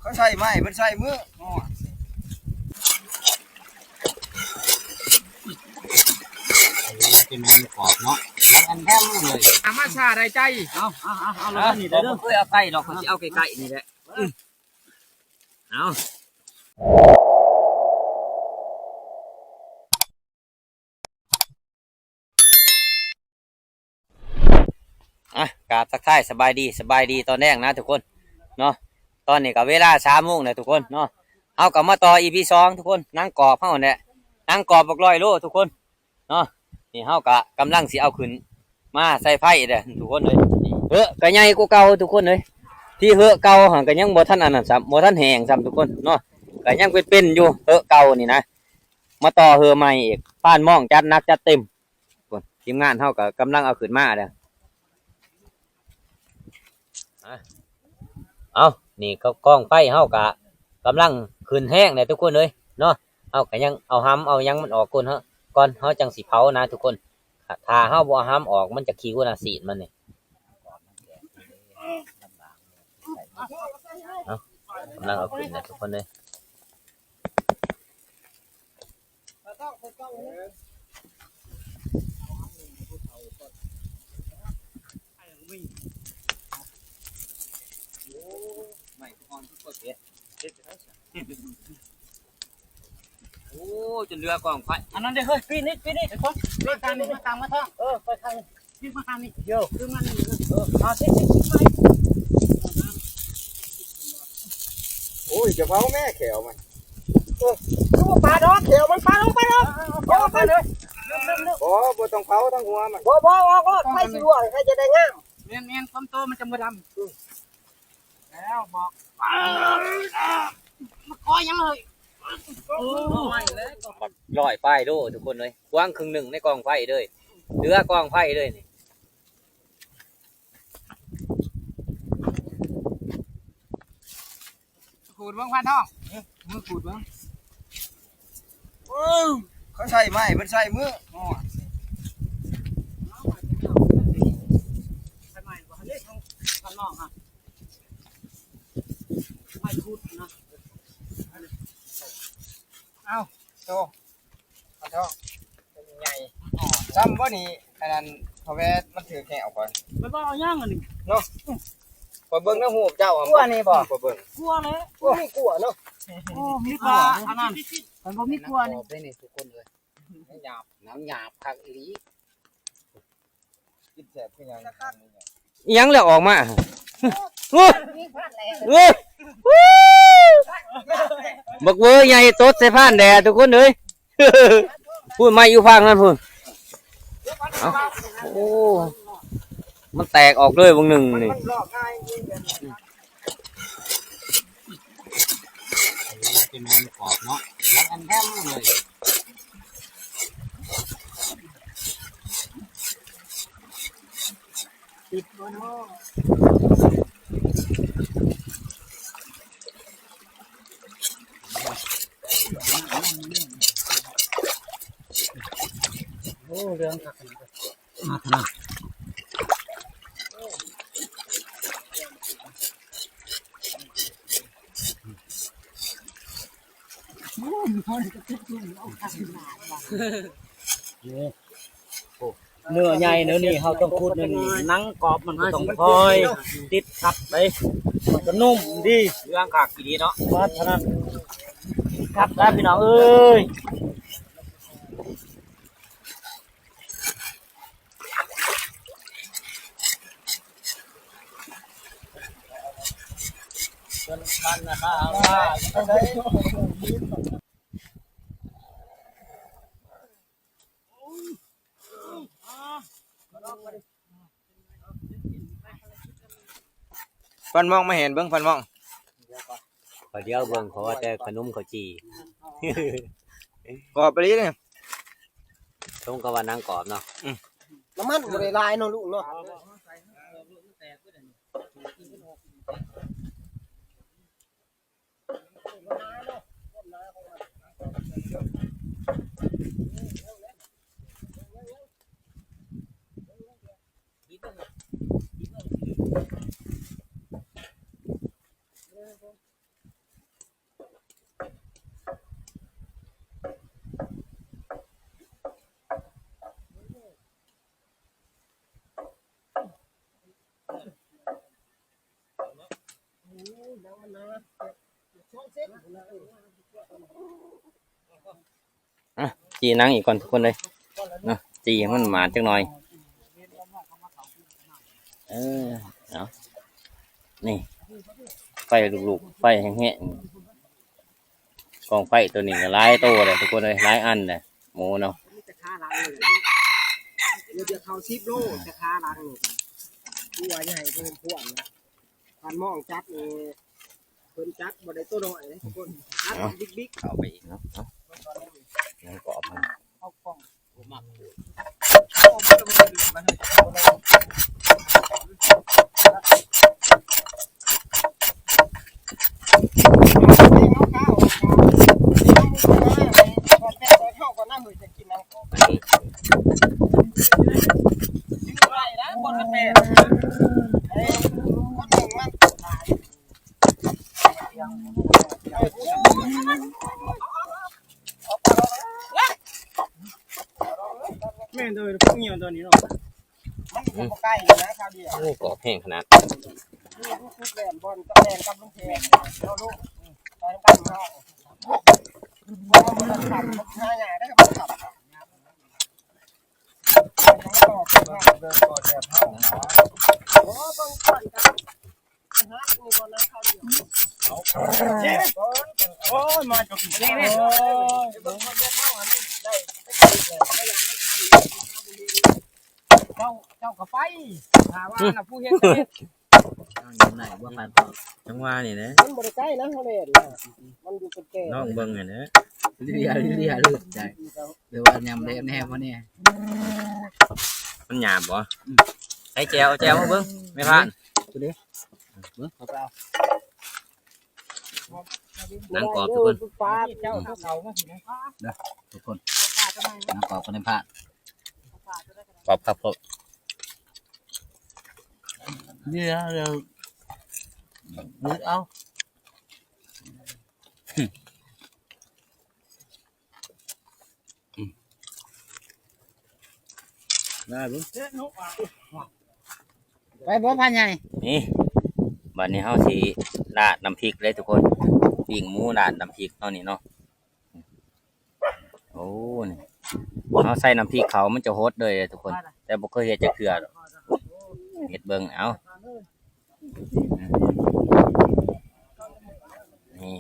เขาใส่ไม้เพิ่นใส่มือเป็นมันกรอบเนาะอันแท้เลยอามาชาได้ใจเอาแล้วนี่เด้อเอาไก่หรอกเขาสิเอาไก่นี่แหละเอากราบทักทายสบายดีตอนแรกนะทุกคนเนาะตอนนี้ก็เวลา3 โมงนะทุกคนเนาะเอากลับมาต่อ EP 2ทุกคนนั่งกรอบเฮาเนี่ยนั่งกรอบบัก100 โลทุกคนเนาะนี่เฮาก็กำลังสิเอาขึ้นมาใส่ไฟเด้อทุกคนเลยก็ใหญ่กว่าเก่าทุกคนเลยที่เก่าหั่นก็ยังบ่ทันอันนั้นซ้ำบ่ทันแห้งซ้ำทุกคนเนาะก็ยังเป็นอยู่เก่านี่นะมาต่อใหม่อีกป้านม่องจัดหนักจัดเต็มทุกคนทีมงานเฮาก็กำลังเอาขึ้นมาเด้อเอานี่ก็กองไฟเฮากะกำลังขึ้นแห้งเนี่ยทุกคนเลยเนาะเฮาก็ยังเอาห้ำเอายังมันออกก่อนก่อนเฮาจังสิเผานะทุกคนถ้าเฮาบ่ห้ำออกมันจะขี้กุนาสีดมันนี่เอากำลังเอาขึ้นนะทุกคนเลยโอ้จนเรือกองไฟอันนั้นได้เฮ้ยปีนี้ไอ้คนเรื่องการนี้มาตามมาท่องไปทางนี้มาทางนี้เดี๋ยวคือมันเอาสิมาโอ้ยจะเผาแม่แขวมันคือปลาดอกเขียวมันปลาลงไปเลยไปเลยบ่ต้องเผาทั้งหัวมันบ่ใครสิรู้ใครจะได้งามเมียนความโตมันจะมาดำแล้วบอกมาคอยยังเลยลอยป้ายโดทุกคนเลยกว้างครึ่งหนึ่งในกองไฟเลยเรือกองไฟเลยนี่ขูดบ้างพันทองมือขูดบ้างเขาใส่ไม้เพิ่นใส่มือไม่พูดนะเอาโตเอาเถอะเป็นใหญ่ซ้ำบ่นี่อันนั้นเขาแวะมันถือแขวก่อนไปบ่เอาย่างอันนี้เนาะพอเบิ่งน้ำหูเจ้ากลัวนี่บ่พอเบิ่งกลัวเลยไม่กลัวเนาะมีกลัวอันนั้นมันบ่มีกลัวนี่ได้นี่ทุกคนเลยหยาบน้ำหยาบผักอีหลีกินแสบคือยังแล้วออกมาบักเวอร์ใหญ่โต๊ดใส่ผ้านแดดทุกคนเลยพูดไม่อยู่ฟังนั่นพูดโอ้มันแตกออกเลยวงหนึ่งนี่เป็นมันกรอบเนาะแล้วอันแท้เลยติดบนหม้อโอ้เรื่องขัดมาทำเนื้อใหญ่เนื้อนี่เขาต้องพูดนี่นังกรอบมันต้องคอยติดขัดไปมันก็นุ่มดีเรื่องขากดีเนาะมาเท่านั้นครับได้พี่น้องเอ้ยมันนะครับฟันมองไม่เห็นเบิ่งฟันมองเดี๋ยวเบิ่งเขาว่าแต่ขนมข้าวจีกรอบไปเลยตรงกับว่านั่งกรอบเนาะน้ำมันบริลายเนาะลูกเนาะ อ่ะจีหนังอีกก่อนทุกคนเลยเนาะจีให้มันหมาจังหน่อยเอานี่ไฟลุกๆไฟแห้งๆกองไฟตัวนี้ก็หลายตัวเลยทุกคนเลยหลายอันเลยหมูเนาะ จะฆ่าล้างเลยเดี๋ยวเขา10 โลจะฆ่าล้างเลยผู้ว่าใหญ่เพิ่นพวกนะพันมองจัดนี่เพิ่นจัดบ่ได้ตัวน้อยเลยทุกคนจัดบิ๊ก เข้าไปอีกเนาะเอานั่งกรอบมัน ๆเอากล้องผมมักโอ้มันต้องมาดีมาให้แม่นโดยพวกเหี่ยวตัวนี้เนาะมันบ่ใกล้นะคราวเดียว โอ้กรอบแห้งขนาด นี่ลูกแหลมบอลกับแหลมกับลุงเทนเอาลูกไปกันเฮาพอมันขับหาใหญ่ได้ก็ขับต่อไปว่าเดินก่อนแบบเฮาโอ้ต้องก่อนกันนะนี่ก่อนนะคราวเดียวโอ้ยมาจบนี่นี่โอ้ยเบิ่งมันจะเท่าอันนี้ได้ไม่อยากไม่ทันเจ้าก็ไปถามว่าน่ะผู้เฮ็ดก็เฮ็ด ไหนว่าไป จังหวะนี่นะ มันบ่ได้ใกล้นะเฮาเล่นมันอยู่เป็นแก่ น้องเบิ่งอ่ะนะ เรียลูกใจเดี๋ยวว่ายำเละแน่วะเนี่ย มันหยาบบ่ไอ้แจวมาเบิ่งไม่ผ่าน ตัวนี้เบิ้งเอาไปเอา หนังกรอบทุกคน ปลาเจ้าเขามาสินะ ทุกคนน้ำกรอบก็ได้พลาด กรอบครับผม เดี๋ยวนึกเอาได้บุ้ง ไปบ่พันใหญ่ นี่บัดนี้เฮาสิราดน้ำพริกเลยทุกคนปิ้งหมูราดน้ำพริกเท่านี้เนาะโอ้นี่เฮาใส่น้ำพริกเขามันจะโฮดเลยทุกคน แต่บ่เคยเฮ็ดจักเทื่อดอกเฮ็ดเบิ่งเอานี่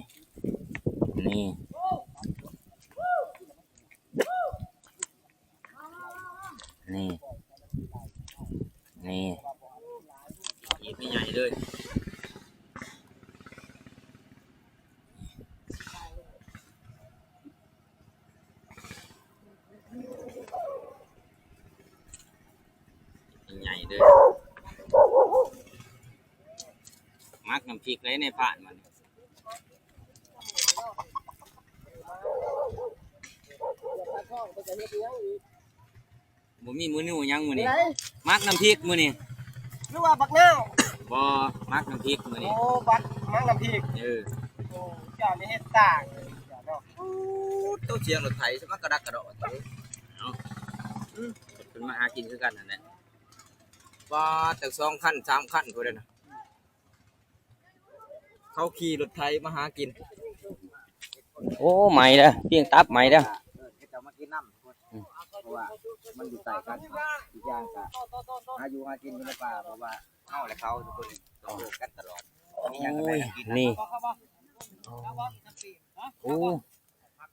นี่นี่นี่หยิบใหญ่เลยใหญ่เลยมักน้ำพริกเลยในผ่านมันบ่มีมื้อนี้ยังมื้อนี้มักน้ำพริกมื้อนี้ หรือว่าบักนาว บ่มักน้ำพริกมื้อนี้ โอ้บักมังน้ำพริก เออ โอ้เจ้านี่เฮ็ดต่างเนาะ ตู้เชียงรถไถสมักกระดักกระโดดเอาขึ้นมาหากินคือกันนั่นแหละว่าตึก2 ขั้น 3 ขั้นพุ่นเด้อนะเขาขี่รถไถมาหากินโอ้ใหม่เด้อเพียงตับใหม่เด้อ จะมากินน้ำเพราะว่ามันอยู่ใต้กันอีกอย่างก็อายุหากินในป่าเพราะว่า เข้าและเขาทุกคนต้องร่วมกันตลอด โอ้ย นี่โอ้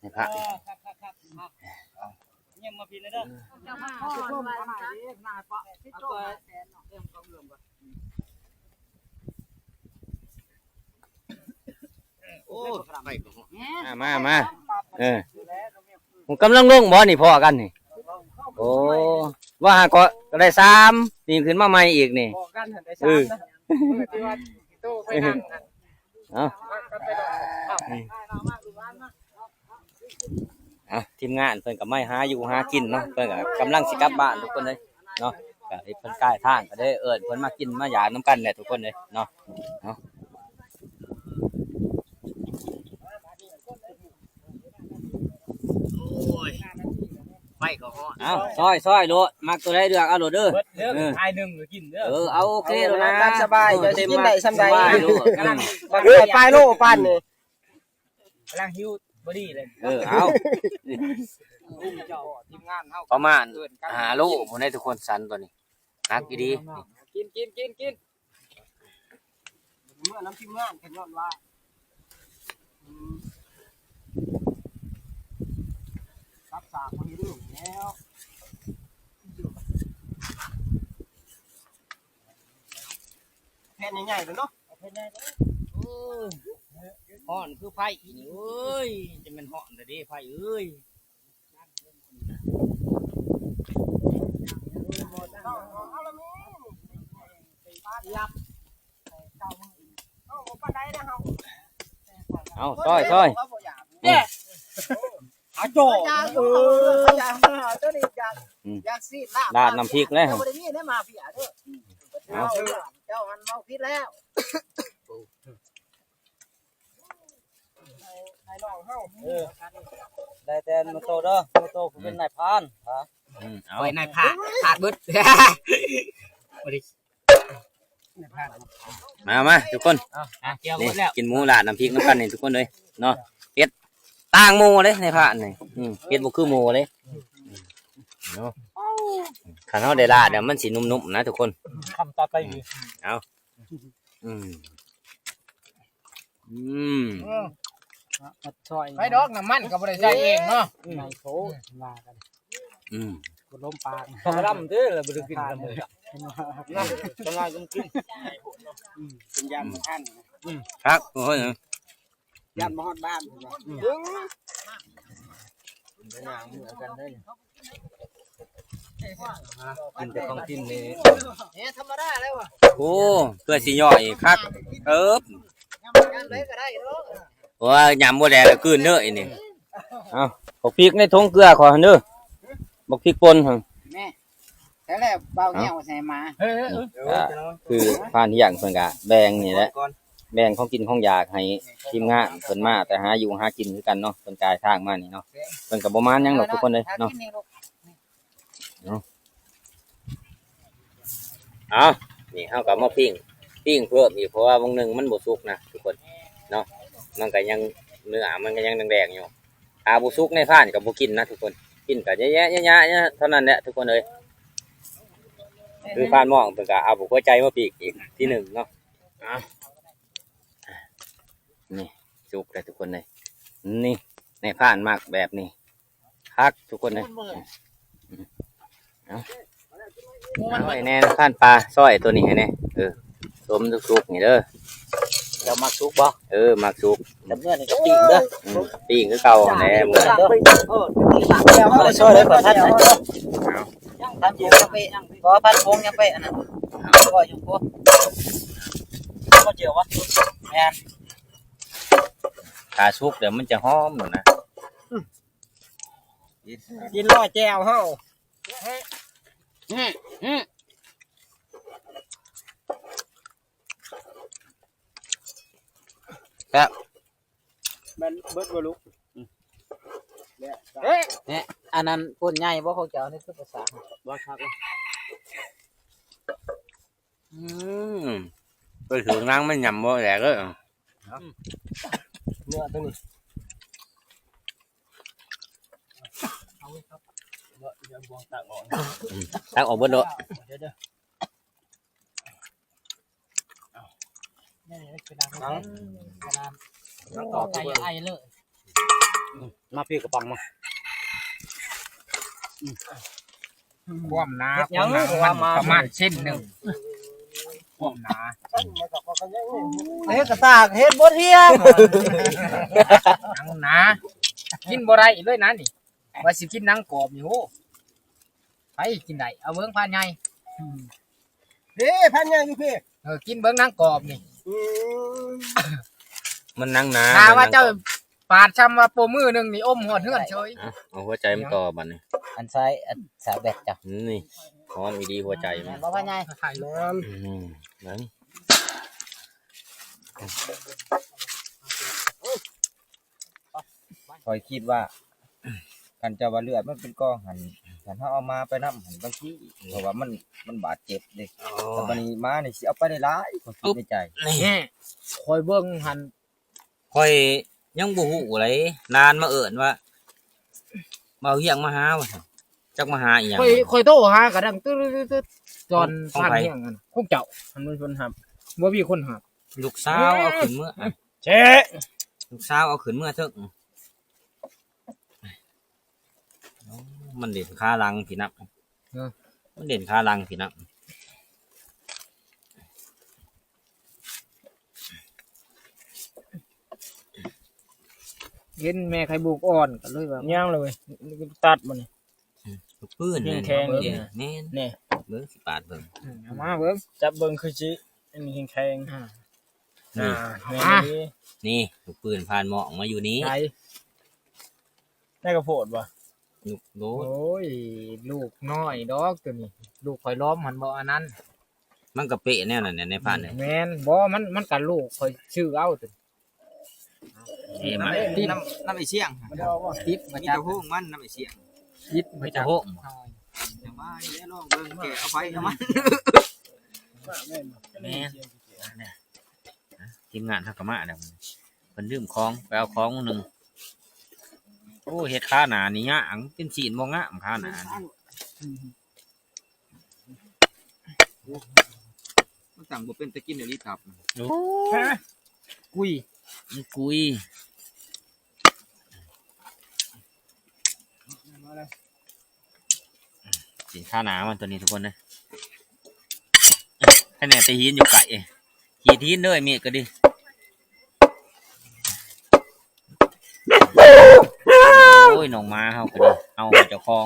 นี่พระ เงียบมาพี่เลยเด้อจะมาขอมาหน่อยดิหน้าปะเอาตัวเริ่มต้องเริ่มบ่โอ้ไปมาผมกำลังลงบ่นี่พอกันนี่โอ้ว่าก็ได้3นี่ขึ้นมาใหม่อีกนี่ บอกกันหันได้3นะที่ว่าโตไปนั่ง เอาทีมงานเพิ่นก็ไม่หาอยู่หากินเนาะเพิ่นก็กำลังสิกลับบ้านทุกคนเลยเนาะก็เพิ่นใกล้ทางก็ได้เอิ้นเพิ่นมากินมาหยาน้ำกันแหละทุกคนเลยเนาะโอ้ย ไฟก็ฮ้อน เอาซอยโลดมักตัวใดเลือกเอาโลดเด้อ เบิดเด้อทายหนึงหรือกินเด้อ เอาโอเคแล้วนะ ตามสบายเดี๋ยวสิกินได้สำใด กำลัง เออปลายโลปั้นนี่ กำลังหิวบ่ดีเลย เอา เจ้าทีมงานเฮา ประมาณ5โลผมได้ทุกคนสันตัวนี้นักดี กิน เมื่อน้ำทีมงานกันย้อนว่ารักษาคนนี้เรื่องแล้วแผ่นใหญ่ๆเลยเนาะ ฮ้อนคือไฟอีนี่เอ้ยจะมันฮ้อนแต่เด้ไฟเอ้ย เอาละมีปลายับเอาปลาได้นะเฮา ๆเอาซอย อาโจ อยากอยากเจ้านี่อยากซีดลาบ ราดน้ำพริกแล้ว บ่ได้มีได้มาเพียเด้อเจ้ามันเมาพิษแล้วให้น้องเฮา ได้แต่โมโตเด้อโมโตผมเป็นนายพรานฮะ เอา ไว้นายผ่าขาดเบิดบ่ได้ มาทุกคน เกี่ยวหม นี่ ดแล้ว กินหมูราดน้ำพริกน้ำกันนี่ทุกคนเลยเนาะเฮ็ดต่างหมูเลยในพระนี่เฮ็ดบ่คือหมูเลยเนาะคันเฮาได้ราดเดี๋ยวมันสินุ่มๆนะทุกคน คำต่อไป อืม ซอย ไฟดอกน้ำมันก็บ่ได้ใช้เองเนาะ นายโถมากัน กดลมปาก พอลำเด้อแล้วบ่ได้กินกันเลยนั่นจังไงก็กิน เป็นยามท่าน ครับโอ้ย ยามฮอดบ้าน กินแต่ของกินนี่ เฮ้ธรรมดาแล้วว่ะ โอ้เพื่อสิย่อยคักเอิบ ยามเลยก็ได้เนาะ ว่ายำบ่แดงก็คืนเด้ออีนี่เอาบักพริกในถุงเกลือขอหั่นเด้อบักพริกป่นหั่น แม่แต่แล้วเบาเหี่ยวใส่มา คือผ่านที่อย่างเพิ่นก็แบ่งนี่แหละแบ่งของกินของอยากให้ทีมงานเพิ่นมาแต่หาอยู่หากินคือกันเนาะเพิ่นกายทางมานี่เนาะเพิ่นก็บ่มานหยังดอกทุกคนเลยเนาะเอานี่เฮาก็มาปิ้งเพิ่มอีกเพราะว่าวงหนึงมันบ่สุกนะทุกคนเนาะมันก็ยังเนื้อมันก็ยังแดงๆอยู่ถ้าบ่สุกในผ่านก็บ่กินนะทุกคนกินก็แยะๆเท่านั้นแหละทุกคนเอ้ยคือผ่านหม้อเพิ่นก็เอาหัวใจมาปีกอีกที่หนึ่งเนาะนี่สุกเลยทุกคนเลยนี่ในผ่านมากแบบนี้คักทุกคนเลยเอาไอ้แน่ผ่านปลาซอยตัวนี้ให้แน่ต้มสุกๆนี่เด้อ เรามักซุกบ่ มักสุก แต่เมื่อนี่ก็ปิ้งเด้อ ปิ้งคือเก่าแน่หมด มาช่วยเลยขอท่านนะท่านยังไปขอพันพงยังไปอันนั้นก็อยู่พวกก็เจียววะแม่น ถ้าสุกเดี๋ยวมันจะหอมหมดนะ กินร้อยแจวเฮา ครับ มันเบิดบ่ลุก เนี่ยอันนั้นก้นใหญ่บ่เขาเจ้านี่คือภาษาบ่ครับ tôi thường ăn mới nhầm vô đẹp đó เนื้อตัวนี้ tao ổn bên độ ต่อไปไอ้เลยมาพี่กระป๋องมา ความหนา ยัง ประมาณเส้นหนึ่งความหนา เฮ็ดกระตากเฮ็ดบ่เที่ยง หนังหนากินบ่ได้เลยนะนี่ว่าสิกินหนังกรอบอยู่ไปกินได้เอาเบิ่งพานใหญ่ เด้พันยังอยู่พี่ กินเบิ่งหนังกรอบนี่ mình năng nè ถ้าว่าเจ้าปาดช้ำว่าโปมือหนึงนี่อมหอดเฮือนเฉย เอาหัวใจมันต่อบัดนี่ อันซ้ายอันสาแบกจ้ะ นี่ฮอนมีดีหัวใจมัน บ่ว่าใหญ่ ถ่ายเลย นั่นคอยคิดว่า กันจะว่าเลือดมันเป็นกองหันกันเฮาเอามาไปนำหันบางทีเพราะว่ามันบาดเจ็บเด้แต่บัดนี้มานี่สิเอาไปได้หลายก็คิดในใจ นี่คอยเบิ่งหัน ค่อยยังบ่ฮู้เลยนานมาเอิ้นว่าเบาเฮียงมาหาว่าซั่นจักมาหาอีหยัง คอยโทรหากระดังตึ๊ดๆๆตอนผ่านเฮียงกันคงเจ้ามันเป็นคนหับบ่มีคนหับ ลูกสาวเอาขึ้นเมื่อ เจ๊ ลูกสาวเอาขึ้นเมื่อเถอะมันเด่นคาลังพี่นับมันเด่นคาลังพี่นับ เห็นแม่ไข่บุกอ่อนก็เลยว่าย่างเลยตัดมันนี่ ลูกปืน แข็งๆ เด่นแม่น นี่ เบิ่งสิปาดเบิ่ง เอามาเบิ่ง จับเบิ่งคือจิอันนี้แข็ง นี่ ๆแม่นดี นี่ลูกปืนผ่านหมอกมาอยู่นี้ ไข่ ได้กระโพดบ่ ลูกโล โอ้ยลูกน้อยดอกตัวนี้ลูกคอยล้อมหันบ่อันนั้น มันก็เป๊ะแนวนั้นเนี่ยในผ่านเลย แม่นบ่มันกันลูกคอยชื่อเอาตัว เอ้มัน น้ำไอ้เสียง มันเอาบ่ ติดมา มี จาก แต่ฮู้มันน้ำไอ้เสียง ติดมา ไม่ จา จะ ก โหม แต่ว่านี่ลองเบิ่งแกเอาไปกับมัน แม่นบ่ แม่นทีมงานทักกะมาเนี่ยเพิ่นลืมของไปเอาของหนึงโอ้เฮ็ดขาหนานี่ยะอังเป็นสีนบ่งามขาหนานี่ มันสั่งบ่เป็นตะกินเดี๋ยวนี้ตับ กุย มันกุยสีนขาหนามันตัวนี้ทุกคนนะแค่แน่แต่หินอยู่ไกลขีดหินเด้อมีดก็ดิโอ้ยหนองมาเฮาก็ดิเอาเจ้าของ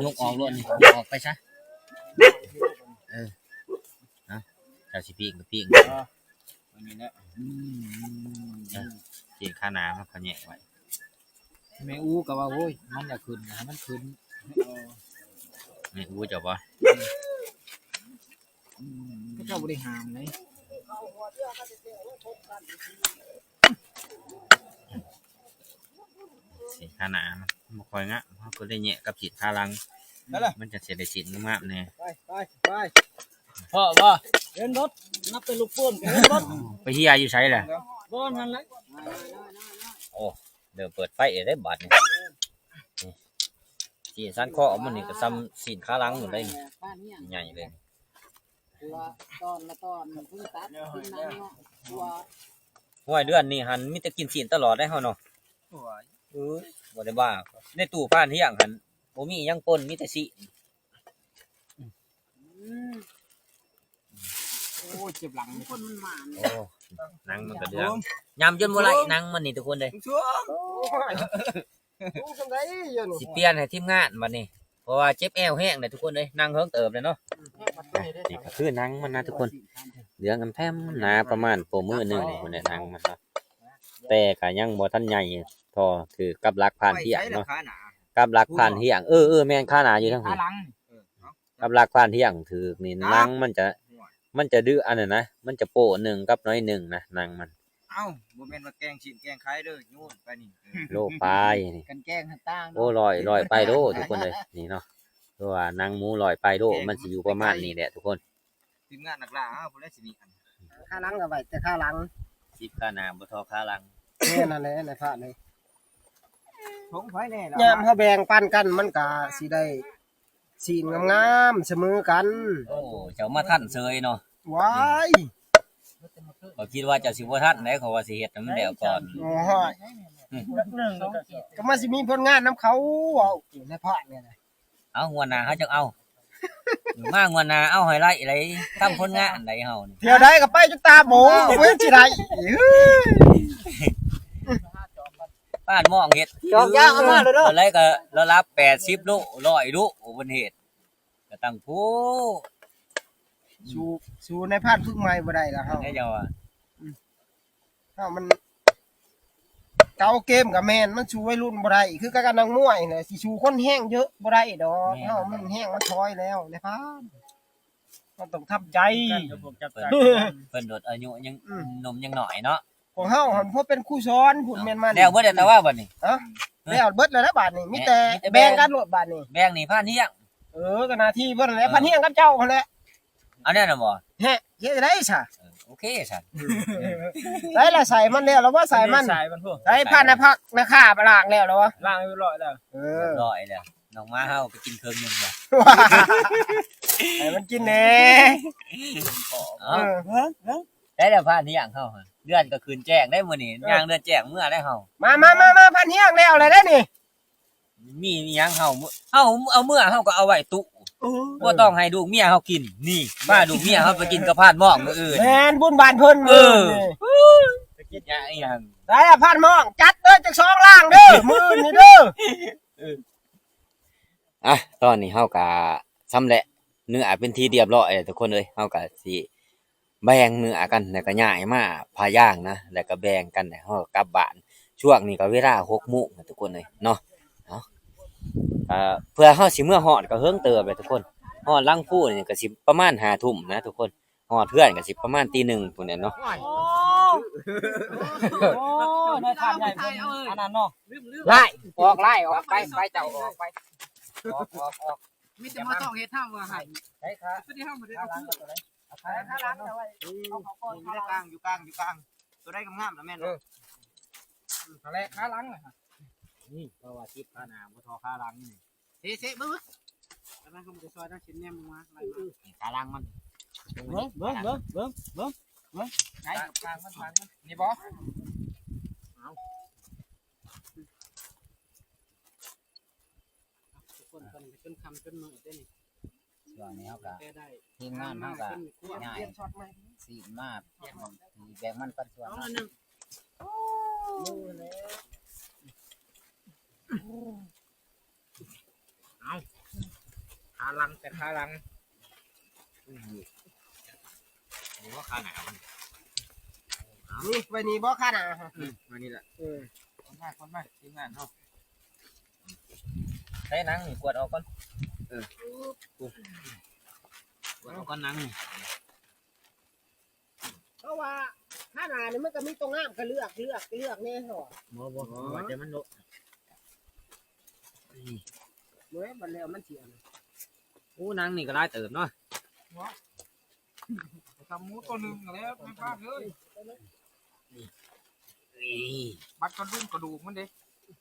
ยกออกล้วนนี่ยกออกไปซะเจ้าสิปีกก็ปีก อันนี้นะ เสียงค่าน้ำมันเขาแยกไว้ แม่อู้ก็ว่าโอ้ยมันอยากขึ้นนะมันขึ้น ไม่รู้จักปะ ก็เจ้าบริหารเลย เสียงค่าน้ำมันคอยงะเขาก็ได้แยกกับสีค่าลังมันจะเสียได้สีงามๆเนี่ย ไป พ่อว่า เดินรถนับเป็นลูกปืนเดินรถ ไปเฮียอยู่ใช้แหละ บ่นั่นแหละ โอ้เดี๋ยวเปิดไฟได้บัดนี่สีสันข้อมันนี่ก็ซ้ำสีค่าลังหมดเลยนี่ใหญ่เลย ตอนละตอนเพิ่งตัดขึ้นน้ำเนาะตัว ห้วยเดือนนี่หันมีแต่กินสีนตลอดได้เฮาเนาะบ่ได้บ้าในตู้ผ่านเที่ยงหันบ่มีหยังปนมีแต่สี โอ้เจ็บหลัง คนมันหวาน โอ้นังมันก็เดืองยำจนบ่ไหลนังมันนี่ทุกคนเลย ช่วง ดูจังได๋อยู่นี่ สิเปลี่ยนให้ทีมงานบัดนี้เพราะว่าเจ็บแอวแห้งเลยทุกคนเลยนั่งเฮิงเติบเลยเนาะนี่ก็คือนังมันนะทุกคนเหลืองแพมหนาประมาณโปมือหนึงนี่คนเนี่ยนังมันเนาะแต่ก็ยังบ่ทันใหญ่พอคือกับรักผ่านเที่ยงเนาะ ขาหนา กับรักผ่านเที่ยงแม่นค่าหนาอยู่ทั้ง ขา นี้ หลัง กับรักผ่านเที่ยงถือนี่นังมันจะดื้ออันนั้นนะมันจะโปะหนึ่งกับน้อยหนึ่งนะนังมัน เอ้าบ่แม่นว่าแกงชิ้นแกงไข่เด้อโยนไปนี่ โลปลายนี่ กันแกล้งหันตั้ง โอ้ลอยไปโลทุกคนเลยนี่เนาะเพราะว่านังหมูลอยไปโลมันสิอยู่ประมาณนี้แหละทุกคน ทีมงานนักล่าอ้าวบ่ได้สิมีอัน ค่าหลังก็ไว้แต่ค่าหลัง สิบค่าหนาบ่ทอค่าลัง แค่นั้นแหละในพระเลย ทงไฟแน่แล้ว ยามเฮาแบ่งปันกันมันก็สิได้สีนงามๆเสมอกัน โอ้เจ้ามาท่านเซยเนาะ ว้าย เขาคิดว่าเจ้าสิบ่ท่านได้เขาว่าสิเฮ็ดให้มันแล้วก่อน โอ้ยก็มาสิมีผลงานนํเขาเอาอยู่ในพระเนี่ยนะ เอาหัวหน้าเฮาจังเอามาหัวหน้าเอาให้ไล่อะไรทำผลงานใดเฮานี่ เที่ยวใดก็ไปจนตาโบเว้นสิได้เฮ้ย บ้านมองเฮ็ด จอกย่างเอามาเลยเด้อ อะไรก็ระลับ80โล100โลเพิ่นเฮ็ดก็ตั้งผู้ สู่ในพานพึ่งใหม่บ่ได้แล้วเฮา ได้เจ้าว่า เฮามันเก่าเกมกับแม่นมันสู่วัยรุ่นบ่ได้คือกับนักมวยน่ะสิสู่คนแห้งเยอะบ่ได้ดอกเฮามันแห้งมันถอยแล้วในพานมันต้องทำใจ เพิ่นโดดอายุยังหนุ่มยังหน่อยเนาะ ค ของเฮาหันพวกเป็นคู่ซ้อนผุนแม่นมัน แล้วเบิดแต่ว่าบัดนี้ แล้วเบิดเลยนะบาทนี่มีแต่ มีแต่ แบ่งกันโลดบาทนี่ แบ่งนี่พาเที่ยง ก็หน้าที่เบิ่นแหละพันเฮียงกับเจ้าหั่นแหละ เอาแน่น่ะบ่ เฮ็ดได้ซะ โอเคซั่น ได้ละใส่มันแล้วแล้วว่าใส่มัน สายมันพวก ใส่พันนะพักนะข้าไปล้างแล้วแล้ววะ ล่างเรียบร้อยแล้ว ร้อยแล้วน้องมาเฮาไปกินเครื่องนึงบ่ ให้มันกินแหน่ เอ้าได้แล้วพาเที่ยงเฮาหั่นเดือนก็คืนแจ้งได้มื้อนี้ย่างเดือนแจ้งเมื่อได้เฮา มาพันเฮียงแล้วเลยได้นี่ มีอิหยังเฮาเอาเมื่อเฮาก็เอาไว้ตุบ่ต้องให้ลูกเมียเฮากินนี่มาลูกเมียเฮาไปกินกับพานหม้องมื้ออื่น แม่นบุญบานเพิ่นมื้อ ไปกินหยังอีหยัง ได้ละพันหมองจัดเด้อจักสองล่างเด้อมื้อนี่เด้อ อ่ะตอนนี้เฮาก็สำเร็จเนื้อเป็นที่เรียบร้อยแล้วทุกคนเอ้ยเฮาก็สิแบ่งเนื้อกันแล้วก็ย้ายมาพาย่างนะแล้วก็แบ่งกันแล้วเฮาก็กลับบ้านช่วงนี้ก็เวลา 6:00 นนะทุกคนเอ้ยเนาะเพื่อเฮาสิเมื่อฮอดก็เฮิงเติบเลยทุกคนฮอดลังพูนี่ก็สิประมาณ 5 ทุ่มนะทุกคนฮอดเพื่อนก็สิประมาณ 1:00 พุ่นน่ะเนาะ ในทานใหญ่อันนั้นเนาะ ไล่ออกไปเจ้าออกไป มีแต่มาต้องเฮ็ดทางว่าให้ ใช่ครับ บ่ได้เฮาบ่ได้เอาคือ ข้าล้างเอาไว้เอาเขาก่อนอยู่กลางตัวได้งามๆแล้วแม่น อะไรขาหลังเลย นี่เพราะว่าทิศขาหน้าบ่ทอขาหลังนี่เซ่ๆเบิ่งแล้วมันก็บ่ได้ซอยนะชิ้นแนมลงมาไล่มา ขาลังมัน เบิ่ง ไหนกลางมันนี่บ่ ทุกคนตอนนี้จนค่ำจนมื้อเด้นี่ ช่วงนี้เฮาก็ แต่ได้ ทีมงานเฮาก็ง่ายสีมาแบ่งมันปันส่วน เอาละนึง ขาหลังแต่ขาหลัง นี่ว่าขาหนามัน นี่ไว้นี่บ่ข้าหน้า มานี่แหละ คนมาทีมงานเฮา ใช้หนังนี่กวดออกก่อนกวดออกก่อนหนังนี่ เพราะว่าข้าหน้านี่มันก็มีตรงงามก็เลือกแน่เหรอ บ่ว่าแต่มันโล เมื่อบัดแล้วมันเสีย โอ้หนังนี่ก็หลายเติบเนาะ ทำหมูตัวนึงแล้วไม่พลาดเลย นี่ บัดกระดูกมันเด้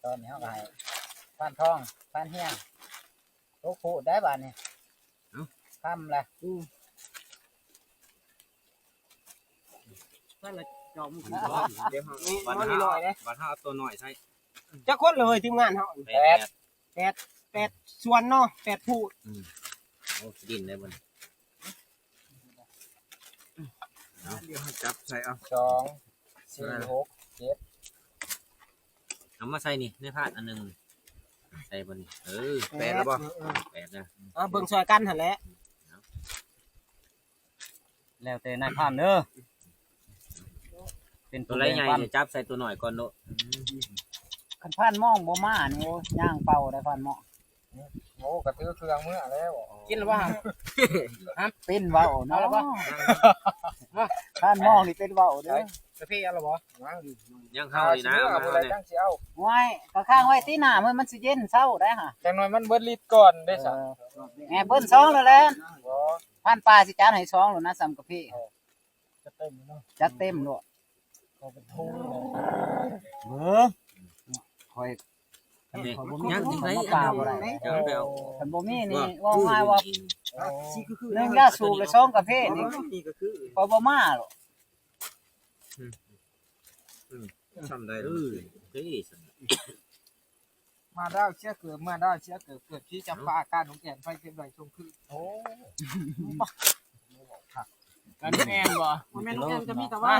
ตอนนี้เฮาก็ให้พานทองพานเฮียงโตโคได้บาดนี้ค่ำละ นั่นแหละจอมขึ้น เดี๋ยวเฮา นี่ บัด มัน เฮา น้อยเด้ บัดเฮาเอาตัวน้อยใส่ จักคนเลยทีมงานเฮา 8ส่วนเนาะ8ผู้ โอ้ดินเลยบ่นี่เอาเดี๋ยวเฮาจับใส่เอา 2 4 6 เอามาใส่นี่ในพาดอันหนึงใส่บ่นี่แปดแล้วบ่แปดนะ เบิ่งซอยกันหั่นแหละ แล้วแต่นายพานเด้อเป็น ตัวไรใหญ่นี่จับใส่ตัวน้อยก่อนเนาะ คันพานมองบ่มานี่โอ้ย่างเป่าได้พานมอง โอ้กระตือเครื่องเมื่อแล้ว กินแล้วบ่ เป็นเว้าเนาะพานมองนี่เป็นเว้าเด้อ จะพี่เอาหรอบ่ ยังเฮานี่นะเอา เอา มา อะไร เนี่ย จังสิเอา ไว้ก็ข้างไว้ที่หน้ามันสิเย็นเช้าได้ห่ะ จังหน่อยมันเบิดลิตรก่อนได้ซะ แม่เพิ่น2แล้วแหละพานปลาสิจานให้2แล้วนะซ้ำกับพี่ จะเต็มเนาะ จัดเต็มโลด เอาเป็นทุ่ง เบิ่งคอย นี่ยังที่ไหน ปลาบ่ได้ จะไปเอา คันบ่มีนี่ว่าง่ายว่า สิคือ หนึ่งยาสูบและ2กาแฟนี่ นี่ก็คือ พอบ่มาหรอก ทำได้เฮ้ย มาได้เชื่อเกิดมาได้เชื่อเกิดที่จำปาการของแก่นไฟเก็บไว้ชมคือโอ้ กันแอนบ่แม่นแอนก็มีแต่ว่า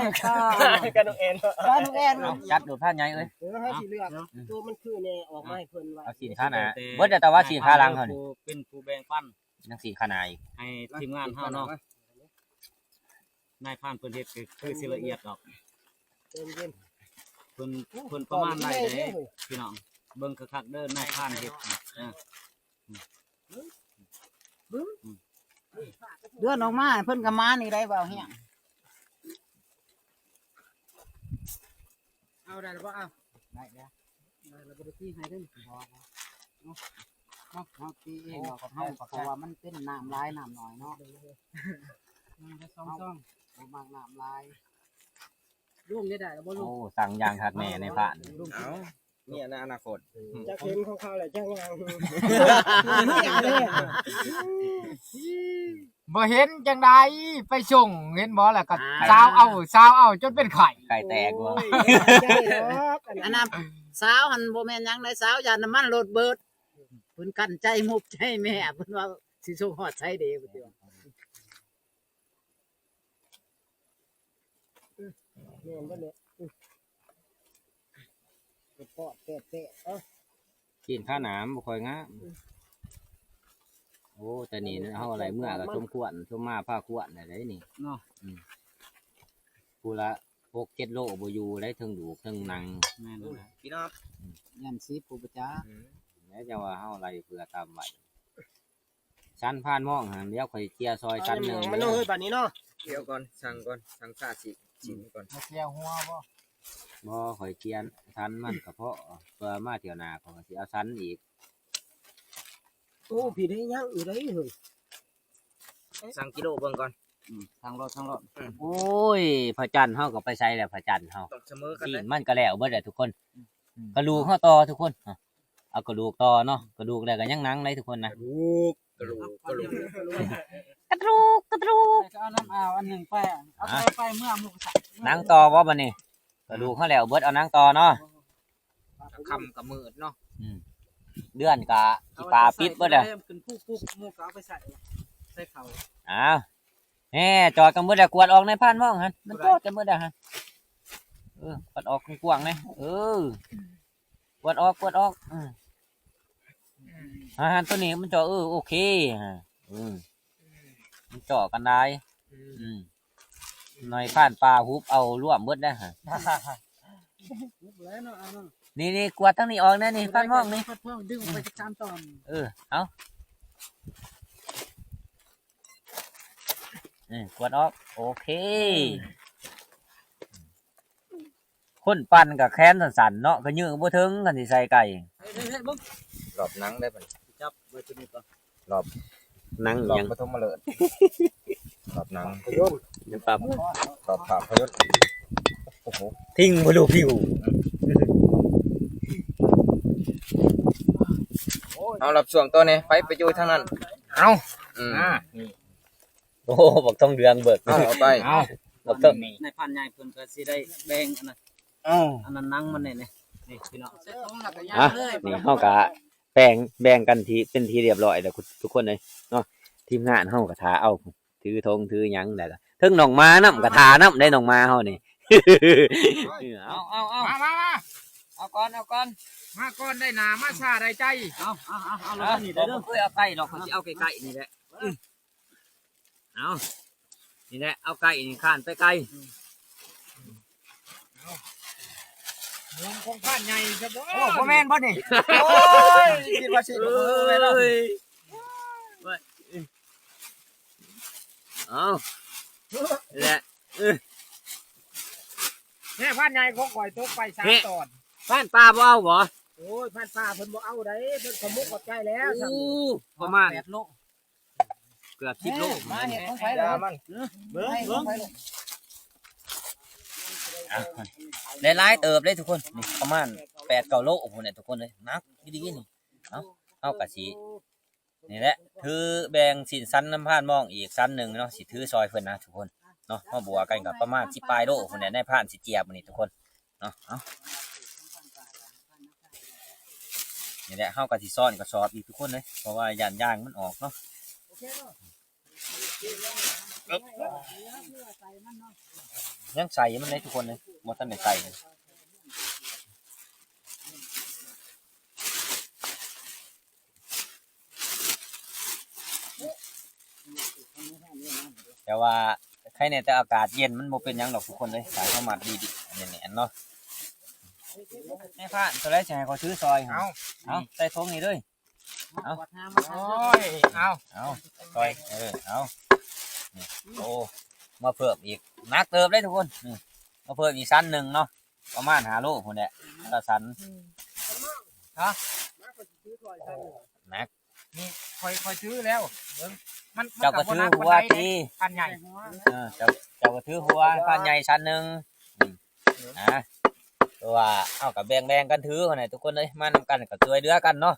กันน้องแอน บ้านลูกแอนเนาะ จัดดูผ้าใหญ่เอ้ย เฮาสิเลือกตัวมันคือแน่ออกมาให้เพิ่นไว้ เอาสีขาหนาเบิดแต่ว่าสีขาหลังเฮานี่ เป็นผู้แบ่งปัน ยังสีขาหนาอีก ให้ทีมงานเฮาเนาะนายพานเพิ่นเฮ็ดคือสิละเอียดดอก เย็น เพิ่นประมาณได้เด้พี่น้องเบิ่งคักๆเด้อนายพานเฮ็ดนะ เดือนออกมาเพิ่นก็มานี่ได้เว้าเฮียง เอาได้หรือเปล่าเอา ได้แล้ว ได้แล้วบ่ได้ที่ให้เด้อบ่เนาะเฮาตีเอง โอ้ เนาะ ก็ เฮา เฮาเพราะว่ามันเป็นน้ำลายน้ำน้อยเนาะ มันจะซ่อม บ่มักน้ำลาย ๆลุงได้แล้วบ่ลุ โอ้ ง สั่งยางคักแม่ในผ่าน ลุง เอาเนี่ยในอนาคต จะเห็นของเขาแหละจังยัง บ่เห็นจังไดไปส่งเห็นบ่ล่ะก็สาวเอาจนเป็นไข่ ไก่แตกบ่ อันนั้นสาวหันบ่แม่นหยังได้สาวยาน้ำมันรถเบิดเพิ่นกั้นใจมุกใจแม่เพิ่นว่าสิส่งฮอดไสเด้บ่ติว่า เนี่ยบ่เนี่ยปอดแตะๆเอ้า กินข้าวหนามบ่ค่อยงามโอ้แต่นี่เฮาอะไรเมื่อก็สมควรสมมาผ้าควรได้นี่ เนาะ ผู้ละ6-7 โลบ่อยู่ได้เทั้งดูกเทั้งหนัง แม่นแล้ว พี่น้อง ยันสิผู้ประจ้า แล้วจะว่าเฮาอะไรเพื่อตามไว้ชั้นผ่านมองหันเดี๋ยวค่อยเคลียร์ซอยชั้นหนึง มันต้องเฮ้ยบัดนี้เนาะ เดี๋ยวก่อนสั่งซาสิชิ้นก่อน มาเกี่ยวหัวบ่ บ่ค่อยเคลียร์ชั้นมันก็เพราะเพื่อมาเที่ยวหน้าเขาก็สิเอาชั้นอีก โอ้พี่ได้ยังอยู่ได้เฮ้ย สั่งกิโลเบิ่งก่อน ทางรถ โอ้ยพระจันทร์เฮาก็ไปใส่แล้วพระจันทร์เฮา ต้องเสมอกัน สิ เลย มันก็แล้วเบิดแหละทุกคน กระดูกเฮาต่อทุกคนเอากระดูกต่อเนาะกระดูกแล้วก็ยังหนังเลยทุกคนนะ กระดูกกระดูก กระดูก ก็เอาน้ำเอาอันหนึงไปเอาไปเมื่อมุกสัก หนังต่อบ่บัดนี้กระดูกเฮาแล้วเบิดเอาหนังต่อเนาะ คำกับมืดเนาะ เดือนก็สิปลาปิดเบิดแล้ว ขึ้นปุ๊บหมูก็เอาไปใส่เขา อ้าวแหน่จอดกันเบิดแล้วกวาดออกในพานม่องหั่นมันจอดกันเบิดแล้วหั่นกวาดออกกว้างๆเลยกวาดออกหั่นตัวนี้มันจอโอเคมันเจาะกันได้หน่อยผ่านปลาฮุบเอาร่วมเบิดได้ฮะ แล้วเนาะเอาเนาะ นี่กวาดทั้งนี้ออกนะนี่ผ่านม่องนี่ เพิ่มดึงออกไปจาก3ตอน เอากวาดออกโอเคคนปั่นกับแค้นสั่นๆเนาะก็ยื้อบ่ถึงกันสิใส่ไก่ เฮ้ยเบิ่ง รอบหนังได้ป่ะ จับไว้ตัวนี้ก่อน นั่ง รอบ ยัง ปฐมฤกษ์รอบหนัง โยน ยังปรับ รอบภาพยนตร์โอ้โห ทิ้งบ่ดูผิว เอารับช่วงตัวนี้ไปอยู่ทางนั้น เอา อืม โอ้บอกต้องเดืองเบิก เอาไป เอา บอกต้อง ในพันใหญ่เพิ่นก็สิได้แบ่งอันนั้น เอา อันนั้นนั่งมันนี่นี่พี่น้อง ใส่ตรงหลักก็ยา อ่ะ เลย นี่เฮาก็แบ่งกันทีเป็นทีเรียบร้อยแล้วทุกคนเลยเนาะทีมงานเฮาก็ทาเอาถือธงถือหยังได้ละถึงน้องมานำก็ทานำได้น้องมาเฮานี่ เอา มา เอาก่อน มาก่อนได้หนามาชาได้ใจ เอาล เอา งนี่ เดี๋ ได้ ยว เด้อ เพื่อเอาไก่หรอกเขาสิเอาไก่ๆนี่แหละเอานี่แหละเอาไก่นี่ข้านไปไก่ ลงคงผ่านใหญ่ซะบ่ โอ้บ่แม่นบ่นี่โอ้ยคิดว่าสิ เอ แม่นเนาะ ้ยเอานี่แหละ แม่ผ่านใหญ่ของข่อยตกไป3ตอน บ้านป้าบ่เอาบ่ โอ้ยพันป้าเพิ่นบ่เอาได้เพิ่นขมุกขอบใจแล้ว อู้ประมาณ 8โล เกือบ10 โล มาเฮ็ดของไผ ยา แล้ว มัน เบิ่ง ได้หลายเติบเลยทุกคนนี่ประมาณ8-9 โลพุ่นน่ะทุกคนเลยนักดีๆนี่เอากะสินี่แหละถือแบ่งสินสันน้ำผ่านมองอีกสันหนึงเนาะสิถือซอยเพิ่นนะทุกคนเนาะมาบัวกันกับประมาณ10ปลายโลพุ่นน่ะได้ผ่านสิเจียบมื้อนี้ทุกคนเนาะเอานี่แหละเฮาก็สิซ่อนกระสอบอีกทุกคนเลยเพราะว่าย่านย่างมันออกเนาะยังใส่มันเลยทุกคนเลยบ่ทันได้ใส่เลยแต่ว่าใครเนี่ยแต่อากาศเย็นมันบ่เป็นหยังดอกทุกคนเลยสายเข้ามาดีๆแน่นๆเนาะแม่พานตัวแรกจะให้เขาซื้อซอยเอาใส่ทงนี่เลย เอาวัดหา โอ้ยเอา เอาซอยเอานี่โอ้มาเพิ่มอีกนักเติบเลยทุกคนนี่มาเพิ่มอีกชั้นหนึ่งเนาะ ประมาณ5โลพุ่นแหละตะสัน มากกว่าซื้อถอยใช่ แม็ก นี่คอยซื้อแล้วเบิ่งมัน เจ้าก็ถือหัวที พันใหญ่ เจ้าก็ถือหัวพันใหญ่ชั้นหนึงตัวว่าเอากับแบ่งกันถือคนไหนทุกคนเลยมานำกันก็ช่วยเหลือกันเนาะ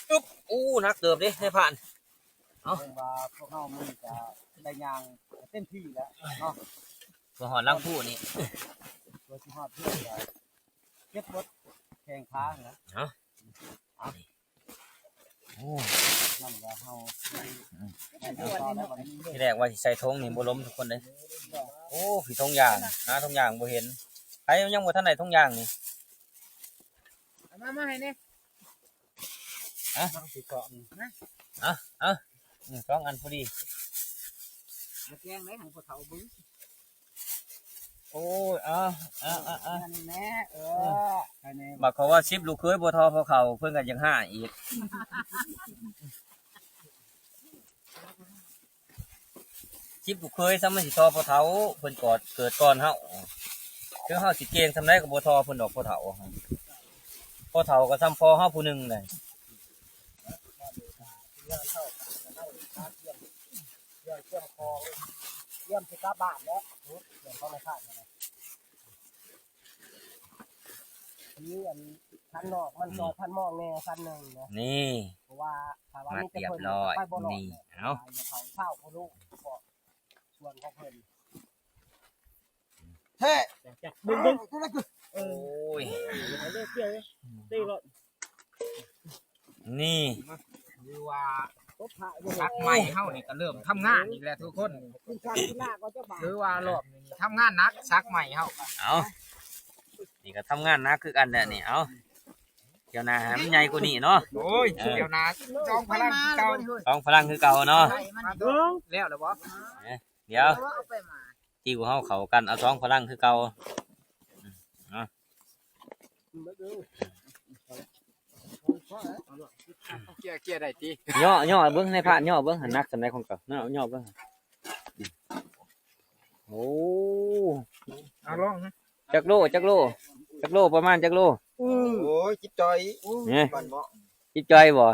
อุ๊บนักเติบดิให้ผ่าน ว่าพวกเฮามือจะได้ยางเต็มที่แล้วเนาะ ตัวหอนลังผู้นี่ ตัวสิฮอดเพื่อนก็เก็บรถแข่งค้างนะ โอ้ นั่นก็เฮาได้ต่อแล้ววันนี้ ที่แรกว่าสิใส่ธงนี่บ่ล้มทุกคนเลยโอ้ผีธงยางหาธงยางบ่เห็นใครยังบ่ทันได้ธงยางนี่ มาให้นี่ ต้องสิเกาะนี่ สองอันพอดี แกงไหนของพ่อเฒ่าบึ้ง โอ้ยนั่นแหละภายใน บักเขาว่า10ลูกเคยบ่ทอพอเขาเพิ่นก็ยัง5อีก10ลูกเคยซ้ำมันสิทอพอเฒ่าเพิ่นกอดเกิดก่อนเฮาคือเฮาสิเก่งซำใดก็บ่ทอเพิ่นดอกพอเฒ่าพอเฒ่าก็ซ้ำพอเฮาผู้หนึงเลย เชื่อมคอเชื่อมสิกลับบ้านแล้วเดี๋ยวเขาไม่พลาดนะนี่อันคันนอกมันจอดคันมองแน่คันนึงนะ นี่ เพราะว่าถ้าว่า มา นี่จะ เรียบ เพิ่น ร้อย ไปบ่รอด นี่ เนี่ย เอา เขาเช่าเขาลูกก็ชวนเขาเพิ่นเฮ้บึ้งตัวนั้นคือ โอ้ย เลือกเกี่ยวตีรถ นี่ หรือว่า รถผ่าอยู่ พักใหม่เฮานี่ก็เริ่มทำงานอีกแล้วทุกคน ขึ้นชาติหน้าก็จะบาด หรือว่ารอบนี้ทำงานหนักซักใหม่เฮา เอานี่ก็ทำงานหนักคือกันแหละนี่เอาเดี๋ยวหนาให้มันใหญ่กว่านี้เนาะ โอ้ยเดี๋ยวนะจองพลังเก่า ต้องพลังคือเก่าเนาะ แล้วเหรอบ่ เดี๋ยวที่กูเฮาเข้ากันเอาสองพลังคือเก่า เกียร์ได้ติ ย่อเบิ่งในพระย่อเบิ่งหันนักสำใดของเก่าเนาะย่อเบิ่งโอ้ เอาลองนะ จักโลประมาณจักโล โอ้ยจิตจอย เนี่ย ปั่นบ่ จิตจอยบ่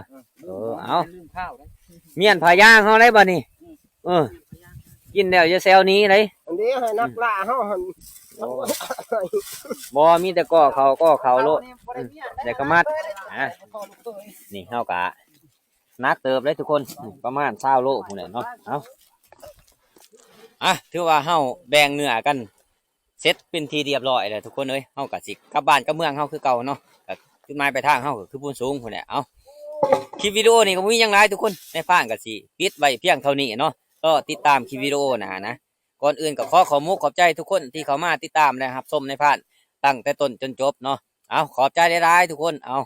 เอา ลืมข้าวได้ เมียนผาย่างเฮาได้บ่นี่กินแล้วจะแซวนี้เลย อันนี้ให้นักล่าเฮาหั่น บ่มีแต่ก่อเขาโลเดี๋ยวก็มัดนี่เฮากะนักเติบเลยทุกคนประมาณ20โลพุ่นแหละเนาะเอาถือว่าเฮาแบ่งเนื้อกันเสร็จเป็นทีเรียบร้อยแล้วทุกคนเอ้ยเฮาก็สิกลับบ้านกลับเมืองเฮาคือเก่าเนาะก็จุดหมายปลายทางเฮาก็คือพูนสูงพุ่นแหละเอาคลิปวิดีโอนี่ก็บ่มีหยังหลายทุกคนในฟ้านก็สิปิดไว้เพียงเท่านี้เนาะก็ติดตามคลิปวิดีโอนะก่อนอื่นก็ขอมุกขอบใจทุกคนที่เข้ามาติดตามและรับชมในพานตั้งแต่ต้นจนจบเนาะเอาขอบใจหลายๆทุกคนเอา